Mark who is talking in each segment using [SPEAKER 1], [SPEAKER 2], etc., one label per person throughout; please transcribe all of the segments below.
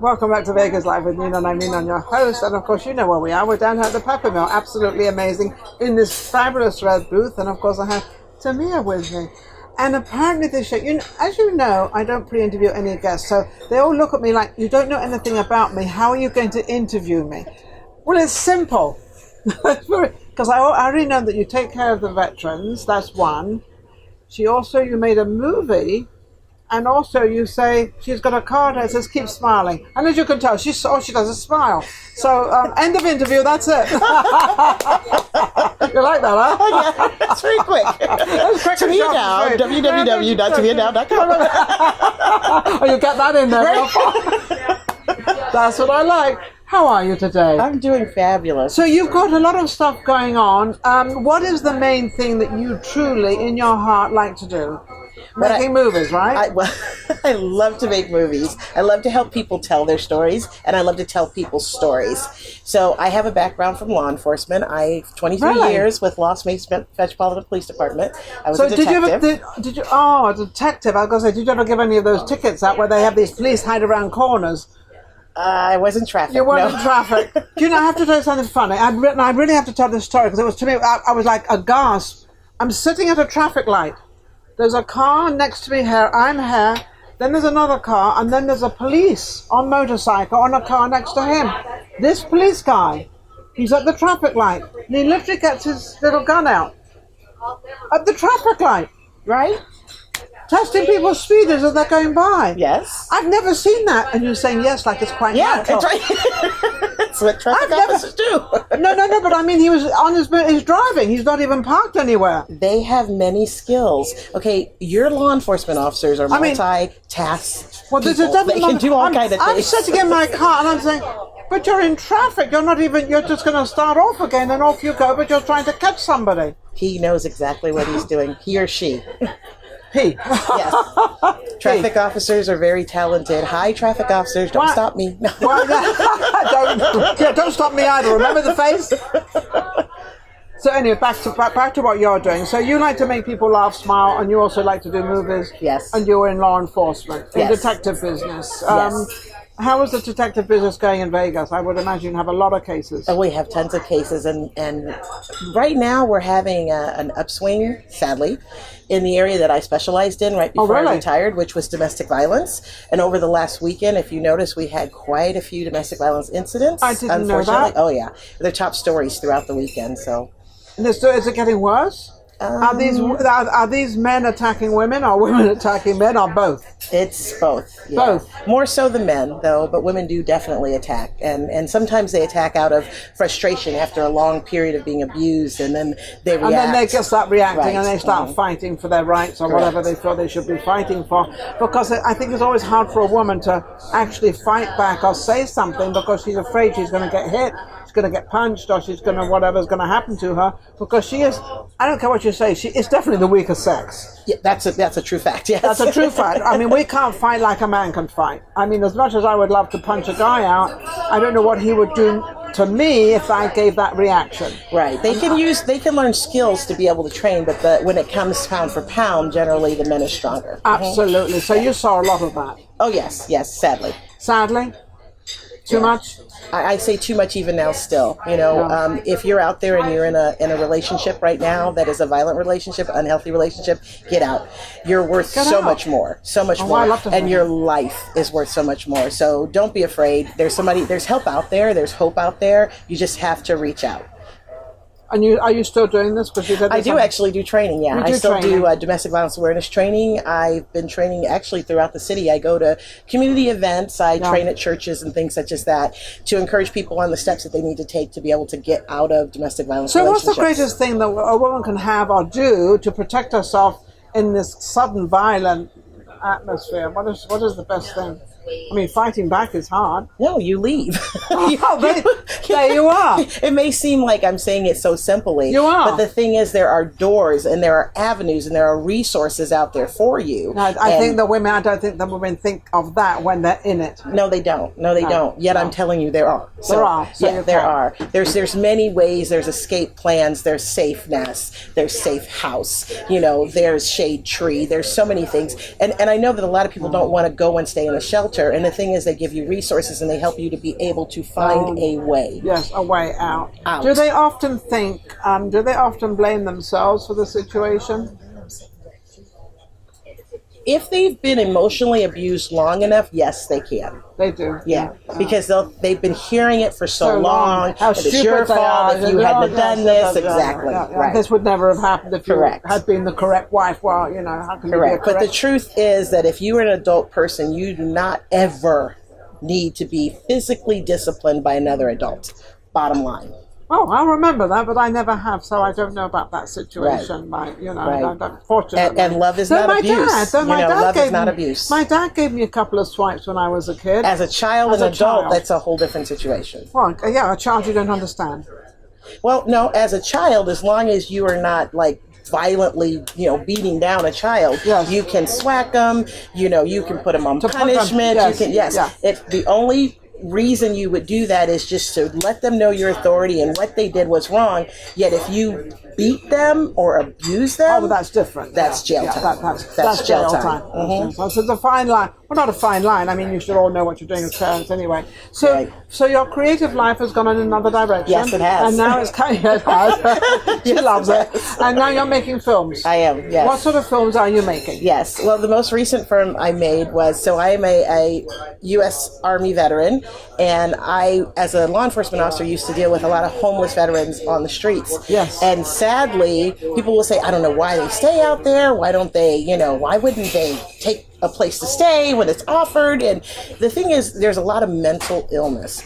[SPEAKER 1] Welcome back to Vegas Live with Ninon. I'm Ninon, your host, and of course you know where we are. We're down here at the Pepper Mill, absolutely amazing, in this fabulous red booth, and of course I have Tamia with me. And apparently this show, as you know, I don't pre-interview any guests, so they all look at me like, you don't know anything about me, how are you going to interview me? Well, it's simple, because I already know that you take care of the veterans, that's one. You made a movie. And also you say she's got a card that says keep smiling. And as you can tell, she does a smile. So end of interview, that's it. You like that, huh?
[SPEAKER 2] Yeah, it's very quick. Tamia Dow, www.tamiadow.com.
[SPEAKER 1] Oh, you get that in there.
[SPEAKER 2] Right.
[SPEAKER 1] That's what I like. How are you today?
[SPEAKER 2] I'm doing fabulous.
[SPEAKER 1] So you've got a lot of stuff going on. What is the main thing that you truly, in your heart, like to do? Making movies, right?
[SPEAKER 2] I love to make movies. I love to help people tell their stories, and I love to tell people's stories. So I have a background from law enforcement. I 23 years with Las Vegas Metropolitan Police Department. I was a detective.
[SPEAKER 1] Did you? Oh, a detective. I was going to say, did you ever give any of those tickets out where they have these police hide around corners?
[SPEAKER 2] I was in traffic.
[SPEAKER 1] You weren't in traffic. Do you know, I have to tell you something funny. I really have to tell this story because it was, to me, I was like a gasp. I'm sitting at a traffic light. There's a car next to me here, I'm here, then there's another car, and then there's a police on motorcycle on a car next to him. This police guy, he's at the traffic light, and he literally gets his little gun out. At the traffic light, right? Testing people's speeders as they're going by.
[SPEAKER 2] Yes.
[SPEAKER 1] I've never seen that. And you're saying yes, like it's quite natural.
[SPEAKER 2] Yeah, that's right. That's what traffic officers do.
[SPEAKER 1] No, but I mean, he was on he's driving. He's not even parked anywhere.
[SPEAKER 2] They have many skills. Okay, your law enforcement officers are multi-task people. They can do all kinds of things.
[SPEAKER 1] I'm sitting in my car and I'm saying, but you're in traffic. You're just going to start off again and off you go, but you're trying to catch somebody.
[SPEAKER 2] He knows exactly what he's doing. He or she.
[SPEAKER 1] He.
[SPEAKER 2] Yes. Traffic officers are very talented. Hi, traffic officers. Don't stop me.
[SPEAKER 1] Don't stop me either. Remember the face? So anyway, back to what you're doing. So you like to make people laugh, smile, and you also like to do movies.
[SPEAKER 2] Yes.
[SPEAKER 1] And you're in law enforcement, in
[SPEAKER 2] yes.
[SPEAKER 1] detective business.
[SPEAKER 2] Yes.
[SPEAKER 1] How is the detective business going in Vegas? I would imagine you have a lot of cases.
[SPEAKER 2] We have tons of cases, and right now we're having an upswing, sadly, in the area that I specialized in right before I retired, which was domestic violence. And over the last weekend, if you notice, we had quite a few domestic violence incidents.
[SPEAKER 1] I didn't know that.
[SPEAKER 2] Oh yeah, they're top stories throughout the weekend. So,
[SPEAKER 1] is it getting worse? Are these men attacking women, or women attacking men, or both?
[SPEAKER 2] It's both. Yeah.
[SPEAKER 1] Both.
[SPEAKER 2] More so the men, though, but women do definitely attack. And sometimes they attack out of frustration after a long period of being abused, and then they react.
[SPEAKER 1] And then they just start reacting, and they start fighting for their rights or whatever they feel they should be fighting for. Because I think it's always hard for a woman to actually fight back or say something because she's afraid she's going to get hit. Going to get punched, or she's going to whatever's going to happen to her, because she is, I don't care what you say, she is definitely the weaker sex.
[SPEAKER 2] Yeah, that's a true fact. Yes,
[SPEAKER 1] that's a true fact. I mean, we can't fight like a man can fight. I mean, as much as I would love to punch a guy out, I don't know what he would do to me if I gave that reaction.
[SPEAKER 2] Right. They can learn skills to be able to train, but when it comes pound for pound, generally the men are stronger.
[SPEAKER 1] Absolutely. So you saw a lot of that.
[SPEAKER 2] Oh yes, sadly.
[SPEAKER 1] Sadly. Too much?
[SPEAKER 2] I say too much even now still. You know, if you're out there and you're in a relationship right now that is a violent relationship, unhealthy relationship, get out. You're worth so much more. So much more. And your life is worth so much more. So don't be afraid. There's help out there. There's hope out there. You just have to reach out.
[SPEAKER 1] And are you still doing this? Because I do
[SPEAKER 2] actually do training, yeah. I still do domestic violence awareness training. I've been training actually throughout the city. I go to community events. I train at churches and things such as that to encourage people on the steps that they need to take to be able to get out of domestic violence relationships.
[SPEAKER 1] So what's the greatest thing that a woman can have or do to protect herself in this sudden violent atmosphere? What is the best thing? I mean, fighting back is hard.
[SPEAKER 2] No, you leave.
[SPEAKER 1] There you are.
[SPEAKER 2] It may seem like I'm saying it so simply.
[SPEAKER 1] You are.
[SPEAKER 2] But the thing is, there are doors and there are avenues and there are resources out there for you.
[SPEAKER 1] No, I don't think the women think of that when they're in it.
[SPEAKER 2] No, they don't. No, they don't. Yet I'm telling you, there are. So,
[SPEAKER 1] there are. So
[SPEAKER 2] yeah, there are. There's many ways. There's escape plans. There's safe nest. There's safe house. You know, there's shade tree. There's so many things. And I know that a lot of people don't want to go and stay in a shelter. shelter, and the thing is they give you resources and they help you to be able to find a way.
[SPEAKER 1] Yes, a way out. Do they often blame themselves for the situation?
[SPEAKER 2] If they've been emotionally abused long enough, yes, they can.
[SPEAKER 1] They do.
[SPEAKER 2] Yeah, because they've been hearing it for so long.
[SPEAKER 1] How
[SPEAKER 2] it's your fault if you hadn't done this. Exactly. Right.
[SPEAKER 1] This would never have happened if you had been the correct wife. Well, how can you be correct?
[SPEAKER 2] But the truth is that if you are an adult person, you do not ever need to be physically disciplined by another adult. Bottom line.
[SPEAKER 1] Oh, I remember that, but I never have, so I don't know about that situation.
[SPEAKER 2] Right.
[SPEAKER 1] Fortunately.
[SPEAKER 2] And love is not abuse. Love is not abuse.
[SPEAKER 1] My dad gave me a couple of swipes when I was a kid.
[SPEAKER 2] As a child and adult, that's a whole different situation.
[SPEAKER 1] Well, yeah, a child you don't understand.
[SPEAKER 2] Well, no, as a child, as long as you are not violently, beating down a child, you can swack them. You can put them on punishment. The only reason you would do that is just to let them know your authority and what they did was wrong. Yet if you beat them or abuse them,
[SPEAKER 1] that's different.
[SPEAKER 2] That's jail time.
[SPEAKER 1] That's jail time. Mm-hmm. So it's a fine line. Well, not a fine line. I mean, you should all know what you're doing as parents anyway. So your creative life has gone in another direction.
[SPEAKER 2] Yes, it has.
[SPEAKER 1] And now it's kind of she loves it. And now you're making films.
[SPEAKER 2] I am. Yes.
[SPEAKER 1] What sort of films are you making?
[SPEAKER 2] Yes. Well, the most recent film I made was I am a U.S. Army veteran, and I, as a law enforcement officer, used to deal with a lot of homeless veterans on the streets.
[SPEAKER 1] Yes.
[SPEAKER 2] And sadly, people will say, I don't know why they stay out there. Why don't they, why wouldn't they take a place to stay when it's offered? And the thing is, there's a lot of mental illness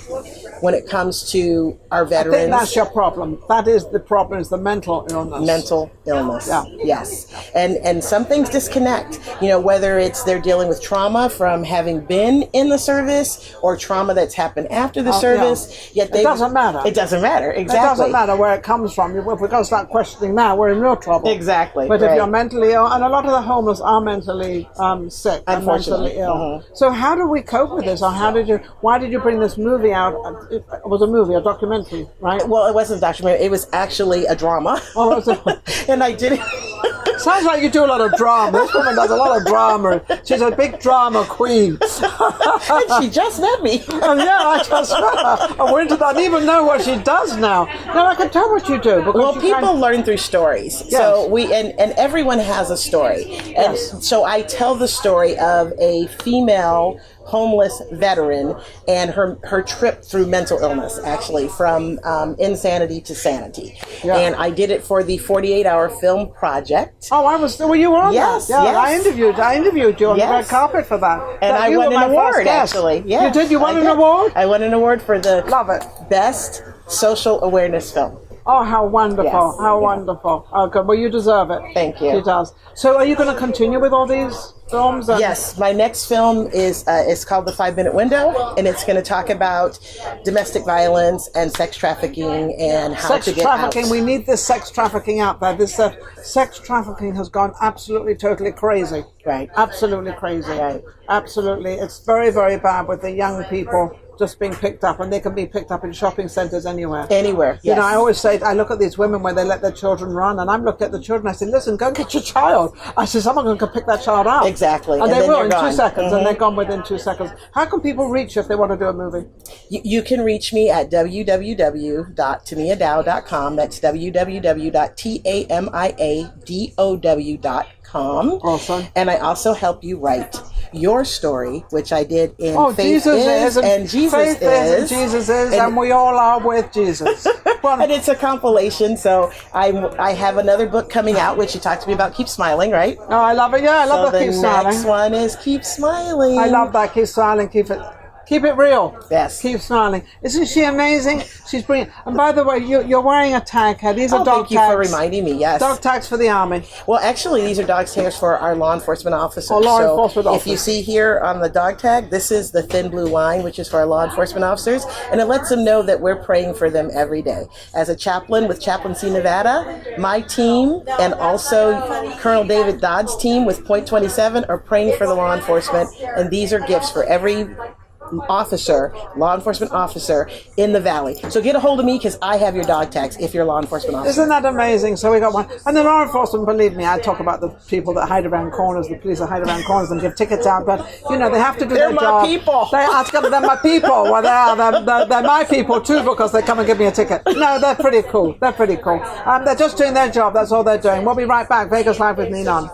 [SPEAKER 2] when it comes to our veterans.
[SPEAKER 1] I think that's your problem. That is the problem, is the mental illness.
[SPEAKER 2] Mental illness.
[SPEAKER 1] Yeah.
[SPEAKER 2] Yes. And some things disconnect, whether it's they're dealing with trauma from having been in the service or trauma that's happened after the service.
[SPEAKER 1] Yeah. It doesn't matter.
[SPEAKER 2] It doesn't matter. Exactly.
[SPEAKER 1] It doesn't matter where it comes from. If we're going to start questioning that, we're in real trouble.
[SPEAKER 2] Exactly.
[SPEAKER 1] But if you're mentally ill, and a lot of the homeless are mentally sick and mentally ill. Mm-hmm. So how do we cope with this? Or why did you bring this movie out? It was a movie, a documentary, right?
[SPEAKER 2] Well, it wasn't a documentary. It was actually a drama.
[SPEAKER 1] Oh, it was
[SPEAKER 2] and I did it.
[SPEAKER 1] Sounds like you do a lot of drama. This woman does a lot of drama. She's a big drama queen.
[SPEAKER 2] And she just met me.
[SPEAKER 1] I just met her. I went to that. I didn't even know what she does now. Now I can tell what you do.
[SPEAKER 2] Well, people learn through stories. Yes. So and everyone has a story. And so I tell the story of a female homeless veteran and her trip through mental illness, actually, from insanity to sanity. Yeah. And I did it for the 48-hour film project.
[SPEAKER 1] Oh, you were on that?
[SPEAKER 2] Yes.
[SPEAKER 1] I interviewed you on the red carpet for that.
[SPEAKER 2] And I won an award, actually. Yeah.
[SPEAKER 1] You did? You won an award?
[SPEAKER 2] I won an award for the
[SPEAKER 1] Best
[SPEAKER 2] Social Awareness Film.
[SPEAKER 1] Oh, how wonderful.
[SPEAKER 2] Yes.
[SPEAKER 1] How wonderful. Oh, good. Well, you deserve it.
[SPEAKER 2] Thank you.
[SPEAKER 1] She does. So are you going to continue with all these films?
[SPEAKER 2] Yes. My next film is called The 5-Minute Window, and it's going to talk about domestic violence and sex trafficking and how to get out. Sex trafficking.
[SPEAKER 1] We need this sex trafficking out there. This sex trafficking has gone absolutely, totally crazy.
[SPEAKER 2] Right.
[SPEAKER 1] Absolutely crazy.
[SPEAKER 2] Right.
[SPEAKER 1] Absolutely. It's very, very bad with the young people just being picked up, and they can be picked up in shopping centres anywhere.
[SPEAKER 2] Anywhere, yes.
[SPEAKER 1] I always say, I look at these women when they let their children run, and I'm looking at the children, I say, listen, go and get your child. I say, someone can pick that child up.
[SPEAKER 2] Exactly.
[SPEAKER 1] And they will in 2 seconds, and they're gone within 2 seconds. How can people reach you if they want to do a movie?
[SPEAKER 2] You can reach me at www.tamiadow.com. That's www.tamiadow.com.
[SPEAKER 1] Awesome.
[SPEAKER 2] And I also help you write your story, which I did in Faith
[SPEAKER 1] Jesus
[SPEAKER 2] is and Jesus is.
[SPEAKER 1] Jesus is, and we all are with Jesus.
[SPEAKER 2] And it's a compilation, so I have another book coming out, which you talked to me about, Keep Smiling, right?
[SPEAKER 1] Oh, I love it. Yeah, I love that Keep Smiling.
[SPEAKER 2] The next one is Keep Smiling.
[SPEAKER 1] I love that. Keep Smiling. Keep it real.
[SPEAKER 2] Yes.
[SPEAKER 1] Keep smiling. Isn't she amazing? She's brilliant. And by the way, you're wearing a tag here. These are dog tags.
[SPEAKER 2] Thank you for reminding me, yes.
[SPEAKER 1] Dog tags for the Army.
[SPEAKER 2] Well, actually, these are dog tags for our law enforcement officers.
[SPEAKER 1] If
[SPEAKER 2] you see here on the dog tag, this is the thin blue line, which is for our law enforcement officers. And it lets them know that we're praying for them every day. As a chaplain with Chaplaincy Nevada, my team and also Colonel David Dodd's team with Point 27 are praying for the law enforcement. And these are gifts for every officer, law enforcement officer in the Valley. So get a hold of me because I have your dog tags if you're a law enforcement officer.
[SPEAKER 1] Isn't that amazing? So we got one. And the law enforcement, believe me, I talk about the people that hide around corners, the police that hide around corners and give tickets out, but, you know, they have to do their job.
[SPEAKER 2] They're my people.
[SPEAKER 1] They're my people. Well, they are. They're my people, too, because they come and give me a ticket. No, they're pretty cool. They're pretty cool. They're just doing their job. That's all they're doing. We'll be right back. Vegas Live with Ninon.